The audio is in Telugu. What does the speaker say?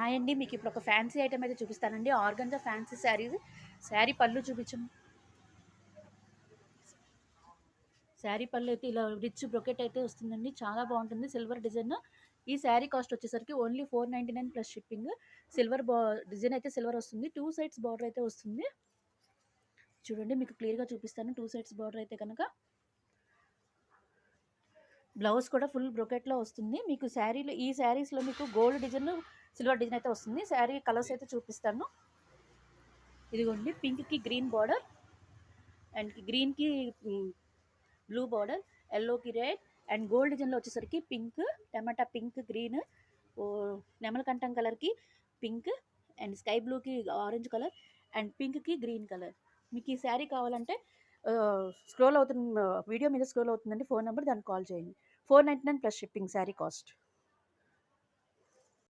హాయ్ అండి. మీకు ఇప్పుడు ఒక ఫ్యాన్సీ ఐటమ్ అయితే చూపిస్తానండి. Organza fancy saris. శారీ పళ్ళు చూపించం. శారీ పళ్ళు అయితే ఇలా రిచ్ బ్రొకెట్ అయితే వస్తుందండి. చాలా బాగుంటుంది. Silver design. ఈ శారీ కాస్ట్ వచ్చేసరికి only 499 plus shipping. Silver design అయితే సిల్వర్ వస్తుంది. టూ సైడ్స్ బార్డర్ అయితే వస్తుంది. చూడండి మీకు క్లియర్గా చూపిస్తాను. టూ సైడ్స్ బార్డర్ అయితే కనుక బ్లౌజ్ కూడా ఫుల్ బ్రొకెట్లో వస్తుంది. మీకు శారీలో ఈ శారీస్లో మీకు గోల్డ్ డిజైన్ సిల్వర్ డిజైన్ అయితే వస్తుంది. శారీ కలర్స్ అయితే చూపిస్తాను. ఇదిగోండి పింక్కి గ్రీన్ బార్డర్ అండ్ గ్రీన్కి బ్లూ బార్డర్, ఎల్లోకి రెడ్ అండ్ గోల్డ్ డిజైన్లో వచ్చేసరికి పింక్, టమాటా పింక్, గ్రీన్, నెమలకంఠం కలర్కి పింక్ అండ్ స్కై బ్లూకి ఆరెంజ్ కలర్ అండ్ పింక్కి గ్రీన్ కలర్. మీకు ఈ శారీ కావాలంటే స్క్రోల్ అవుతున్న వీడియో మీద స్క్రోల్ అవుతుందండి ఫోన్ నెంబర్, దానికి కాల్ చేయండి. 499 ప్లస్ షిప్పింగ్ శారీ కాస్ట్.